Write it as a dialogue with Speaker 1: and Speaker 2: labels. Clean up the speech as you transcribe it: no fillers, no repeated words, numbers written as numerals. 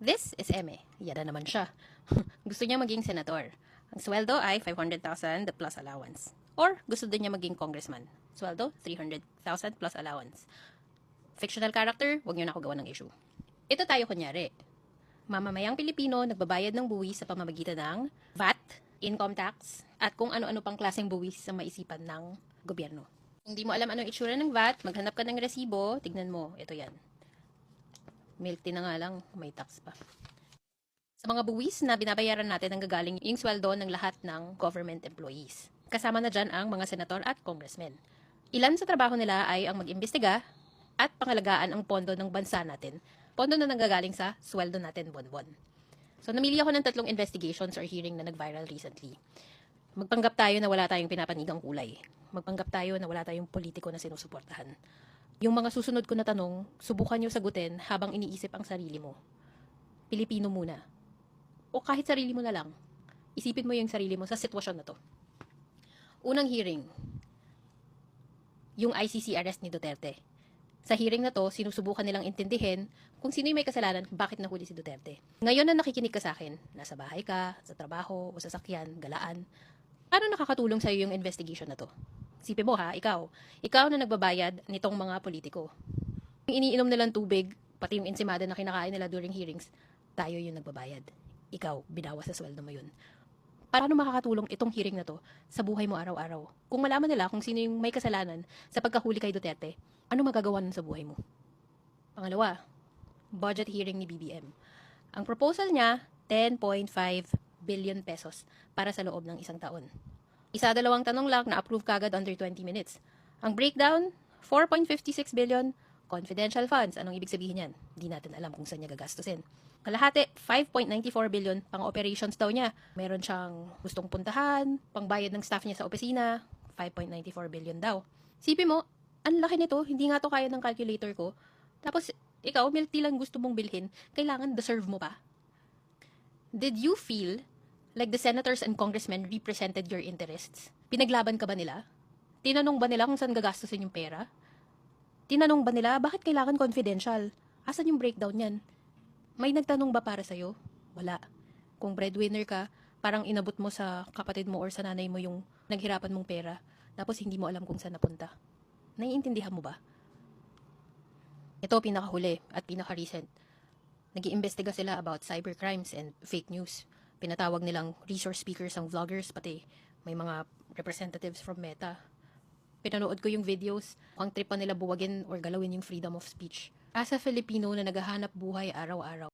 Speaker 1: This is Eme. Yada naman siya. Gusto niya maging senator. Ang sweldo ay 500,000 plus allowance. Or gusto din niya maging congressman. Sweldo, 300,000 plus allowance. Fictional character, wag niyo na ako gawa ng issue. Ito tayo kunyari. Mamamayang Pilipino nagbabayad ng buwis sa pamamagitan ng VAT, income tax, at kung ano-ano pang klaseng buwis sa maisipan ng gobyerno. Kung di mo alam anong itsura ng VAT, maghanap ka ng resibo, tignan mo, ito yan. Milk tea na nga lang, may tax pa. Sa mga buwis na binabayaran natin ang gagaling yung sweldo ng lahat ng government employees. Kasama na dyan ang mga senator at congressmen. Ilan sa trabaho nila ay ang mag-imbestiga at pangalagaan ang pondo ng bansa natin. Pondo na nanggagaling sa sweldo natin buwan-buwan. So namili ako ng 3 investigations or hearing na nag-viral recently. Magpanggap tayo na wala tayong pinapanigang kulay. Magpanggap tayo na wala tayong politiko na sinusuportahan. Yung mga susunod ko na tanong, subukan nyo sagutin habang iniisip ang sarili mo. Pilipino muna. O kahit sarili mo na lang. Isipin mo yung sarili mo sa sitwasyon na to. Unang hearing. Yung ICC arrest ni Duterte. Sa hearing na to, sinusubukan nilang intindihin kung sino yung may kasalanan, bakit nahuli si Duterte. Ngayon na nakikinig ka sa akin, nasa bahay ka, sa trabaho, o sa sakyan, galaan, paano nakakatulong sa'yo yung investigation na to? Isipin mo ha, ikaw na nagbabayad nitong mga politiko. Yung iniinom nilang tubig, pati yung ensimada na kinakain nila during hearings, tayo yung nagbabayad. Ikaw, binawas sa sweldo mo yun. Paano makakatulong itong hearing na to sa buhay mo araw-araw? Kung malaman nila kung sino yung may kasalanan sa pagkahuli kay Duterte, ano magagawa nun sa buhay mo? Pangalawa, budget hearing ni BBM. Ang proposal niya, 10.5 billion pesos para sa loob ng isang taon. 1-2 tanong lang na-approve kagad under 20 minutes. Ang breakdown, 4.56 billion, confidential funds. Anong ibig sabihin yan? Hindi natin alam kung saan niya gagastusin. Kalahati, 5.94 billion pang operations daw niya. Meron siyang gustong puntahan, pangbayad ng staff niya sa opisina, 5.94 billion daw. Sipi mo, ang laki nito, hindi nga to kaya ng calculator ko. Tapos, ikaw, milk tea lang gusto mong bilhin, kailangan deserve mo pa. Did you feel like the senators and congressmen represented your interests? Pinaglaban ka ba nila? Tinanong ba nila kung saan gagastusin yung pera? Tinanong ba nila, bakit kailangan confidential? Asan yung breakdown yan? May nagtanong ba para sa'yo? Wala. Kung breadwinner ka, parang inabot mo sa kapatid mo or sa nanay mo yung naghirapan mong pera, tapos hindi mo alam kung saan napunta. Naiintindihan mo ba? Ito pinakahuli at pinaka-recent. Nag-iimbestiga sila about cybercrimes and fake news. Pinatawag nilang resource speakers ang vloggers, pati may mga representatives from Meta. Pinanood ko yung videos, ang trip pa nila buwagin or galawin yung freedom of speech. As a Filipino na naghahanap buhay araw-araw,